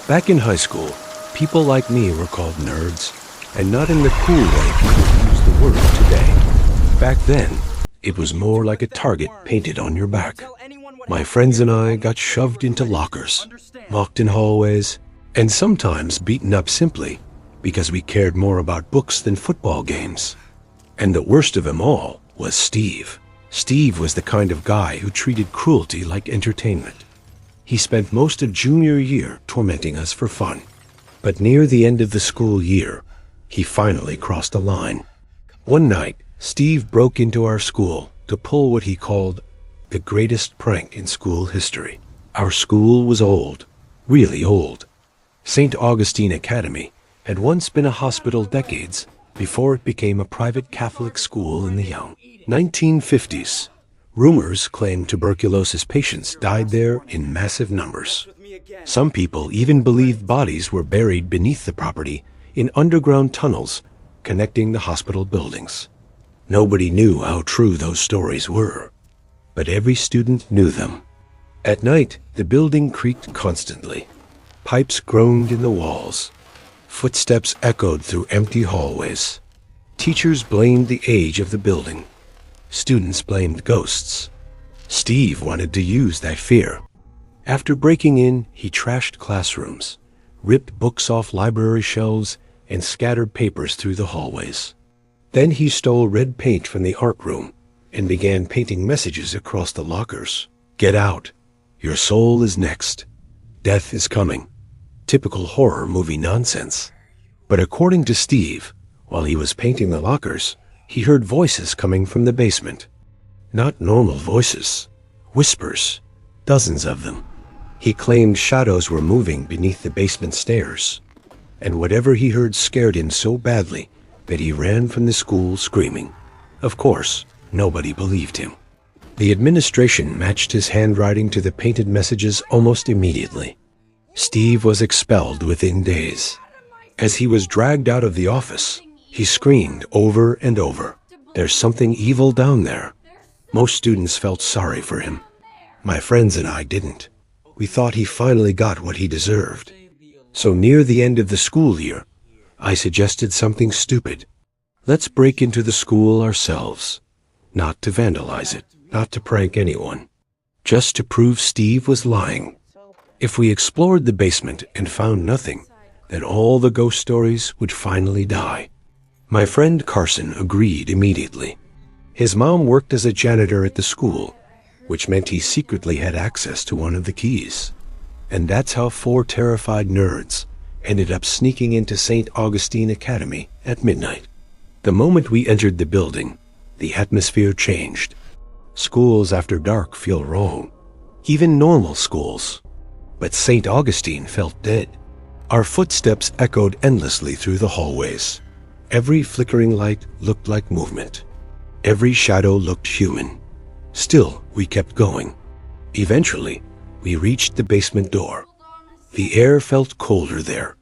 Back in high school, people like me were called nerds, and not in the cool way people use the word today. Back then, it was more like a target painted on your back. My friends and I got shoved into lockers, mocked in hallways, and sometimes beaten up simply because we cared more about books than football games. And the worst of them all was Steve. Steve was the kind of guy who treated cruelty like entertainment. He spent most of junior year tormenting us for fun. But near the end of the school year, he finally crossed a line. One night, Steve broke into our school to pull what he called the greatest prank in school history. Our school was old, really old. St. Augustine Academy had once been a hospital decades before it became a private Catholic school in the young 1950s. Rumors claimed tuberculosis patients died there in massive numbers. Some people even believed bodies were buried beneath the property in underground tunnels connecting the hospital buildings. Nobody knew how true those stories were, but every student knew them. At night, the building creaked constantly. Pipes groaned in the walls. Footsteps echoed through empty hallways. Teachers blamed the age of the building. Students blamed ghosts. Steve wanted to use that fear. After breaking in, he trashed classrooms, ripped books off library shelves, and scattered papers through the hallways. Then he stole red paint from the art room and began painting messages across the lockers. Get out. Your soul is next. Death is coming. Typical horror movie nonsense. But according to Steve, while he was painting the lockers, he heard voices coming from the basement. Not normal voices. Whispers. Dozens of them. He claimed shadows were moving beneath the basement stairs. And whatever he heard scared him so badly that he ran from the school screaming. Of course, nobody believed him. The administration matched his handwriting to the painted messages almost immediately. Steve was expelled within days. As he was dragged out of the office, he screamed over and over, "There's something evil down there." Most students felt sorry for him. My friends and I didn't. We thought he finally got what he deserved. So near the end of the school year, I suggested something stupid. Let's break into the school ourselves. Not to vandalize it, not to prank anyone. Just to prove Steve was lying. If we explored the basement and found nothing, then all the ghost stories would finally die. My friend Carson agreed immediately. His mom worked as a janitor at the school, which meant he secretly had access to one of the keys. And that's how 4 terrified nerds ended up sneaking into St. Augustine Academy at midnight. The moment we entered the building, the atmosphere changed. Schools after dark feel wrong, even normal schools. But St. Augustine felt dead. Our footsteps echoed endlessly through the hallways. Every flickering light looked like movement. Every shadow looked human. Still, we kept going. Eventually, we reached the basement door. The air felt colder there.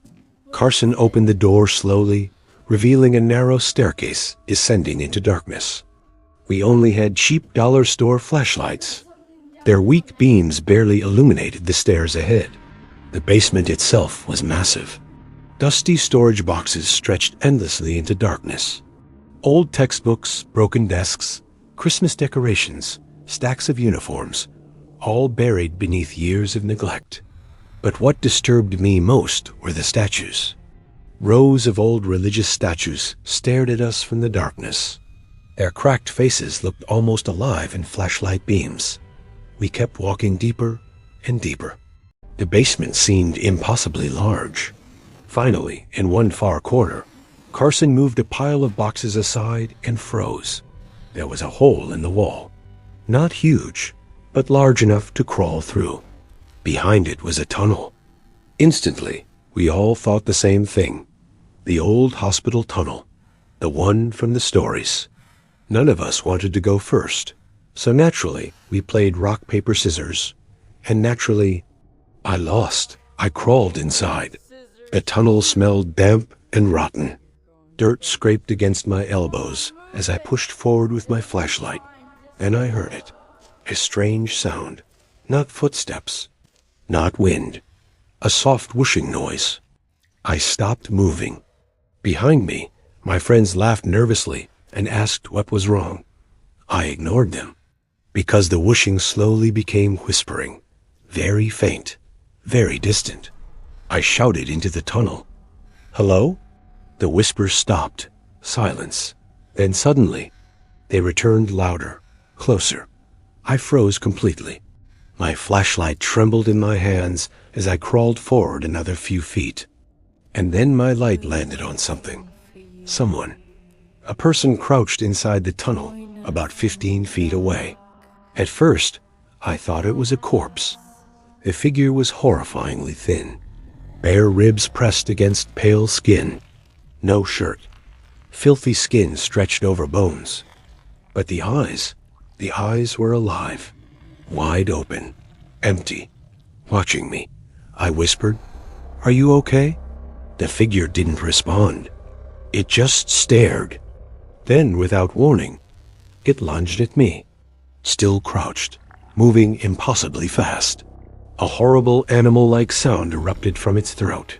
Carson opened the door slowly, revealing a narrow staircase descending into darkness. We only had cheap dollar store flashlights. Their weak beams barely illuminated the stairs ahead. The basement itself was massive. Dusty storage boxes stretched endlessly into darkness. Old textbooks, broken desks, Christmas decorations, stacks of uniforms, all buried beneath years of neglect. But what disturbed me most were the statues. Rows of old religious statues stared at us from the darkness. Their cracked faces looked almost alive in flashlight beams. We kept walking deeper and deeper. The basement seemed impossibly large. Finally, in one far corner, Carson moved a pile of boxes aside and froze. There was a hole in the wall. Not huge, but large enough to crawl through. Behind it was a tunnel. Instantly, we all thought the same thing. The old hospital tunnel. The one from the stories. None of us wanted to go first. So naturally, we played rock, paper, scissors. And naturally, I lost. I crawled inside. The tunnel smelled damp and rotten. Dirt scraped against my elbows as I pushed forward with my flashlight. Then I heard it. A strange sound. Not footsteps. Not wind. A soft whooshing noise. I stopped moving. Behind me, my friends laughed nervously and asked what was wrong. I ignored them, because the whooshing slowly became whispering, very faint, very distant. I shouted into the tunnel. "Hello?" The whispers stopped. Silence. Then suddenly, they returned louder, closer. I froze completely. My flashlight trembled in my hands as I crawled forward another few feet. And then my light landed on something. Someone. A person crouched inside the tunnel, about 15 feet away. At first, I thought it was a corpse. The figure was horrifyingly thin. Bare ribs pressed against pale skin. No shirt. Filthy skin stretched over bones. But the eyes were alive. Wide open. Empty. Watching me. I whispered, "Are you okay?" The figure didn't respond. It just stared. Then, without warning, it lunged at me. Still crouched, moving impossibly fast. A horrible animal-like sound erupted from its throat.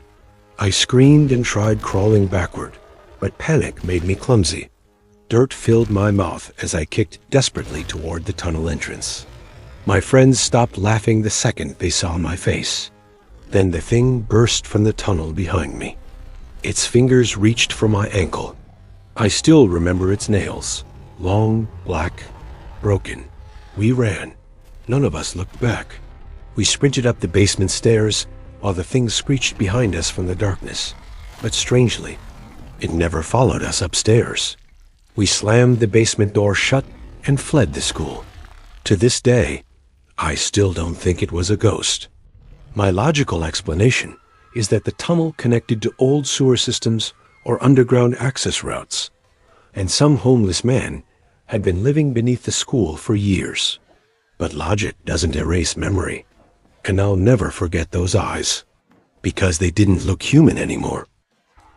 I screamed and tried crawling backward, but panic made me clumsy. Dirt filled my mouth as I kicked desperately toward the tunnel entrance. My friends stopped laughing the second they saw my face. Then the thing burst from the tunnel behind me. Its fingers reached for my ankle. I still remember its nails. Long, black, broken. We ran. None of us looked back. We sprinted up the basement stairs while the thing screeched behind us from the darkness. But strangely, it never followed us upstairs. We slammed the basement door shut and fled the school. To this day, I still don't think it was a ghost. My logical explanation is that the tunnel connected to old sewer systems or underground access routes, and some homeless man had been living beneath the school for years. But logic doesn't erase memory, and I'll never forget those eyes, because they didn't look human anymore.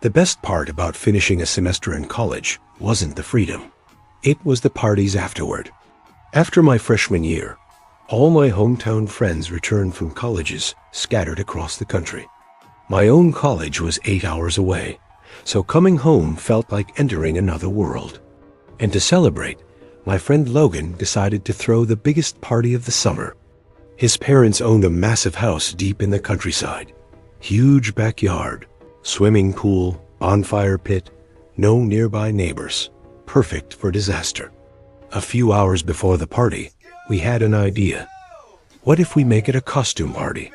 The best part about finishing a semester in college wasn't the freedom. It was the parties afterward. After my freshman year, all my hometown friends returned from colleges scattered across the country. My own college was 8 hours away, so coming home felt like entering another world. And to celebrate, my friend Logan decided to throw the biggest party of the summer. His parents owned a massive house deep in the countryside. Huge backyard, swimming pool, bonfire pit, no nearby neighbors. Perfect for disaster. A few hours before the party, we had an idea. What if we make it a costume party?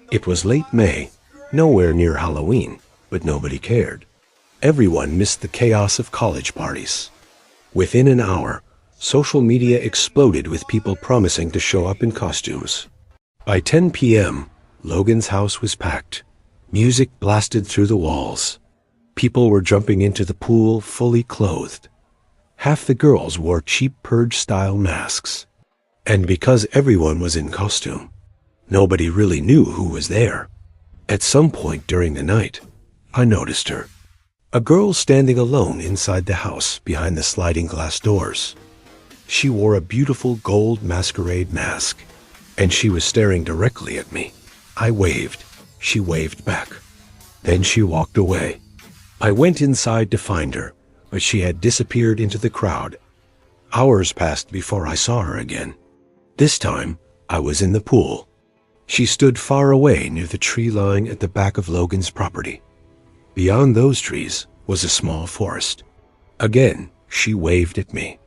It was late May, nowhere near Halloween, but nobody cared. Everyone missed the chaos of college parties. Within an hour, social media exploded with people promising to show up in costumes. By 10 p.m., Logan's house was packed. Music blasted through the walls. People were jumping into the pool fully clothed. Half the girls wore cheap purge-style masks. And because everyone was in costume, nobody really knew who was there. At some point during the night, I noticed her. A girl standing alone inside the house behind the sliding glass doors. She wore a beautiful gold masquerade mask, and she was staring directly at me. I waved. She waved back. Then she walked away. I went inside to find her, but she had disappeared into the crowd. Hours passed before I saw her again. This time, I was in the pool. She stood far away near the tree line at the back of Logan's property. Beyond those trees was a small forest. Again, she waved at me,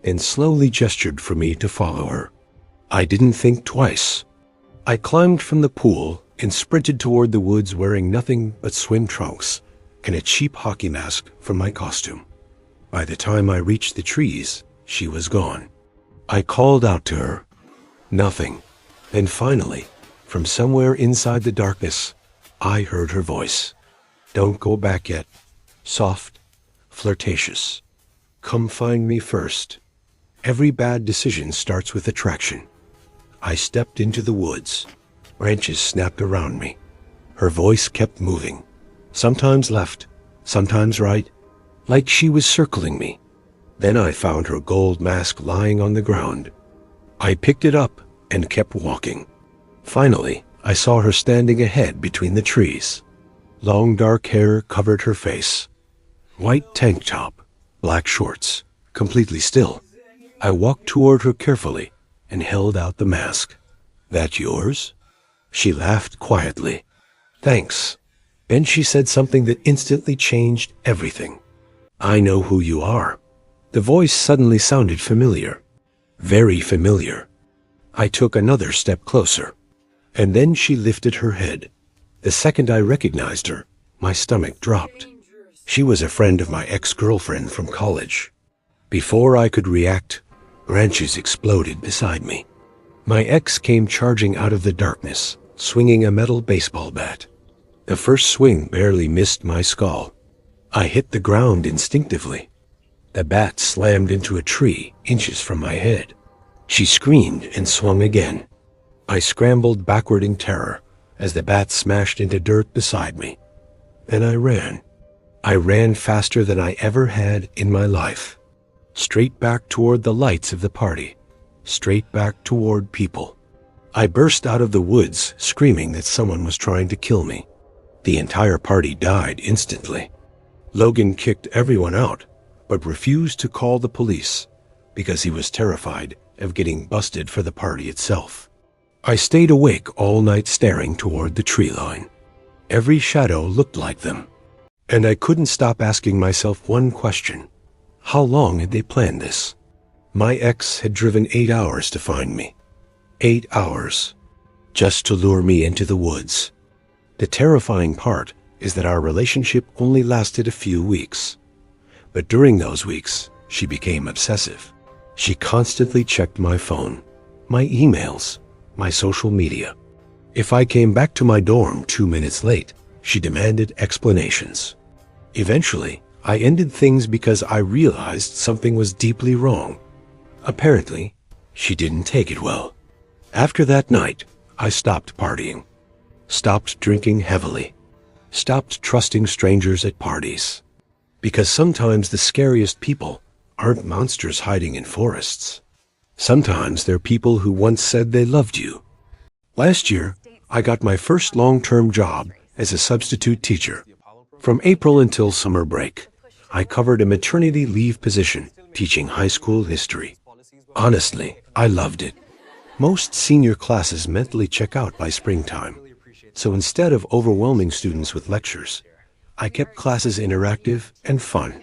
and slowly gestured for me to follow her. I didn't think twice. I climbed from the pool and sprinted toward the woods wearing nothing but swim trunks and a cheap hockey mask from my costume. By the time I reached the trees, she was gone. I called out to her. Nothing. Then finally, from somewhere inside the darkness, I heard her voice. "Don't go back yet." Soft, flirtatious. "Come find me first. Every bad decision starts with attraction." I stepped into the woods. Branches snapped around me. Her voice kept moving. Sometimes left, sometimes right, like she was circling me. Then I found her gold mask lying on the ground. I picked it up and kept walking. Finally, I saw her standing ahead between the trees. Long dark hair covered her face. White tank top, black shorts, completely still. I walked toward her carefully and held out the mask. "That yours?" She laughed quietly. "Thanks." Then she said something that instantly changed everything. "I know who you are." The voice suddenly sounded familiar. Very familiar. I took another step closer. And then she lifted her head. The second I recognized her, my stomach dropped. She was a friend of my ex-girlfriend from college. Before I could react, branches exploded beside me. My ex came charging out of the darkness, swinging a metal baseball bat. The first swing barely missed my skull. I hit the ground instinctively. The bat slammed into a tree inches from my head. She screamed and swung again. I scrambled backward in terror as the bat smashed into dirt beside me. Then I ran. I ran faster than I ever had in my life. Straight back toward the lights of the party. Straight back toward people. I burst out of the woods, screaming that someone was trying to kill me. The entire party died instantly. Logan kicked everyone out, but refused to call the police because he was terrified of getting busted for the party itself. I stayed awake all night staring toward the tree line. Every shadow looked like them. And I couldn't stop asking myself one question. How long had they planned this? My ex had driven 8 hours to find me. 8 hours. Just to lure me into the woods. The terrifying part is that our relationship only lasted a few weeks. But during those weeks, she became obsessive. She constantly checked my phone, my emails, my social media. If I came back to my dorm 2 minutes late, she demanded explanations. Eventually, I ended things because I realized something was deeply wrong. Apparently, she didn't take it well. After that night, I stopped partying, stopped drinking heavily, stopped trusting strangers at parties. Because sometimes the scariest people aren't monsters hiding in forests. Sometimes they're people who once said they loved you. Last year, I got my first long-term job as a substitute teacher. From April until summer break, I covered a maternity leave position teaching high school history. Honestly, I loved it. Most senior classes mentally check out by springtime. So instead of overwhelming students with lectures, I kept classes interactive and fun.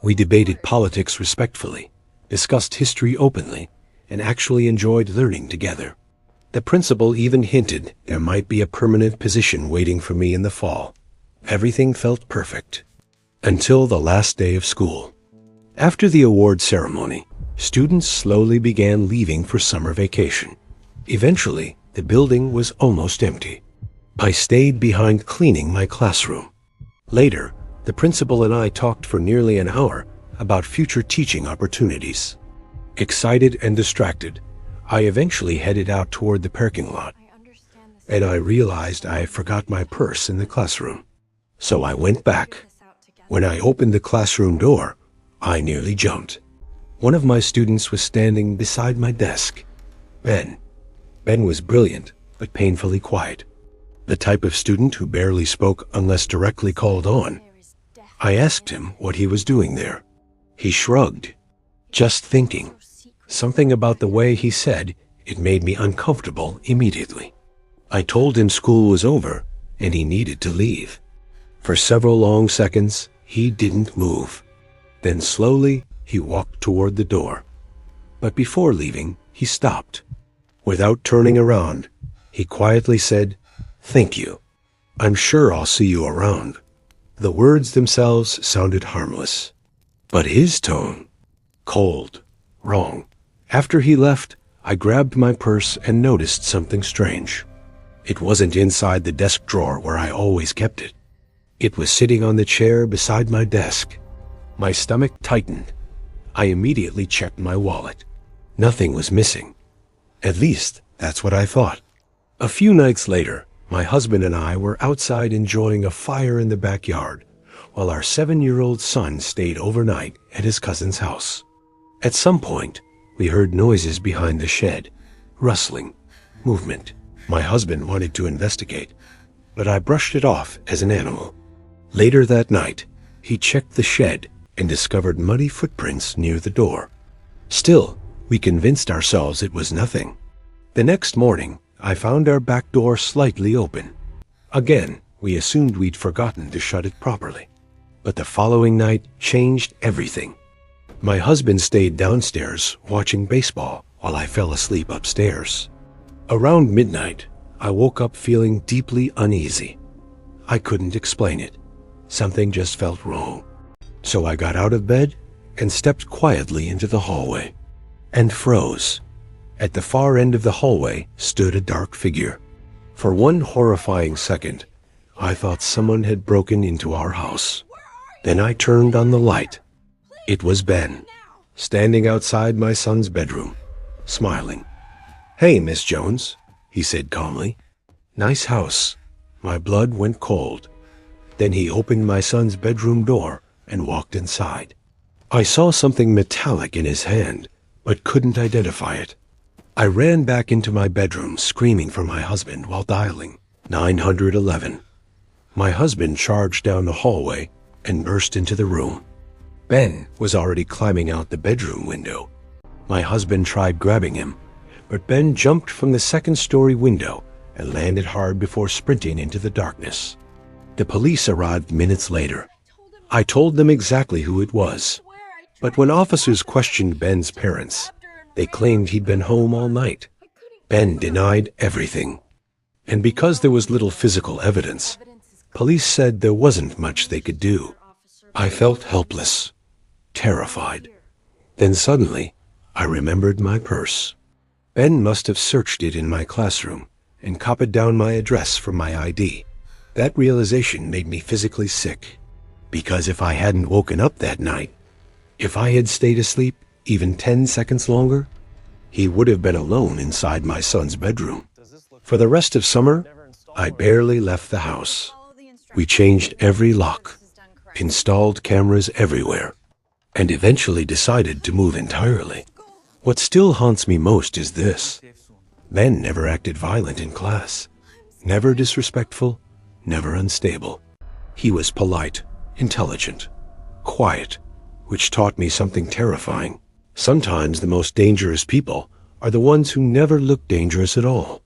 We debated politics respectfully, discussed history openly, and actually enjoyed learning together. The principal even hinted there might be a permanent position waiting for me in the fall. Everything felt perfect. Until the last day of school. After the award ceremony, students slowly began leaving for summer vacation. Eventually, the building was almost empty. I stayed behind cleaning my classroom. Later, the principal and I talked for nearly an hour about future teaching opportunities. Excited and distracted, I eventually headed out toward the parking lot. And I realized I forgot my purse in the classroom. So I went back. When I opened the classroom door, I nearly jumped. One of my students was standing beside my desk. Ben. Ben was brilliant, but painfully quiet. The type of student who barely spoke unless directly called on. I asked him what he was doing there. He shrugged. Just thinking. Something about the way he said it made me uncomfortable immediately. I told him school was over and he needed to leave. For several long seconds, he didn't move. Then slowly, he walked toward the door. But before leaving, he stopped. Without turning around, he quietly said, "Thank you. I'm sure I'll see you around." The words themselves sounded harmless. But his tone, cold, wrong. After he left, I grabbed my purse and noticed something strange. It wasn't inside the desk drawer where I always kept it. It was sitting on the chair beside my desk. My stomach tightened. I immediately checked my wallet. Nothing was missing. At least, that's what I thought. A few nights later, my husband and I were outside enjoying a fire in the backyard, while our 7-year-old son stayed overnight at his cousin's house. At some point, we heard noises behind the shed, rustling, movement. My husband wanted to investigate, but I brushed it off as an animal. Later that night, he checked the shed and discovered muddy footprints near the door. Still, we convinced ourselves it was nothing. The next morning, I found our back door slightly open. Again, we assumed we'd forgotten to shut it properly. But the following night changed everything. My husband stayed downstairs watching baseball while I fell asleep upstairs. Around midnight, I woke up feeling deeply uneasy. I couldn't explain it. Something just felt wrong. So I got out of bed and stepped quietly into the hallway and froze. At the far end of the hallway stood a dark figure. For one horrifying second, I thought someone had broken into our house. Then I turned on the light. It was Ben, standing outside my son's bedroom, smiling. "Hey, Miss Jones," he said calmly. "Nice house." My blood went cold. Then he opened my son's bedroom door and walked inside. I saw something metallic in his hand, but couldn't identify it. I ran back into my bedroom, screaming for my husband while dialing 911. My husband charged down the hallway and burst into the room. Ben was already climbing out the bedroom window. My husband tried grabbing him, but Ben jumped from the second-story window and landed hard before sprinting into the darkness. The police arrived minutes later. I told them exactly who it was, but when officers questioned Ben's parents, they claimed he'd been home all night. Ben denied everything. And because there was little physical evidence, police said there wasn't much they could do. I felt helpless, terrified. Then suddenly, I remembered my purse. Ben must have searched it in my classroom and copied down my address from my ID. That realization made me physically sick, because if I hadn't woken up that night, if I had stayed asleep even 10 seconds longer, he would have been alone inside my son's bedroom. For the rest of summer, I barely left the house. We changed every lock, installed cameras everywhere, and eventually decided to move entirely. What still haunts me most is this. Ben never acted violent in class, never disrespectful, never unstable. He was polite, intelligent, quiet, which taught me something terrifying. Sometimes the most dangerous people are the ones who never look dangerous at all.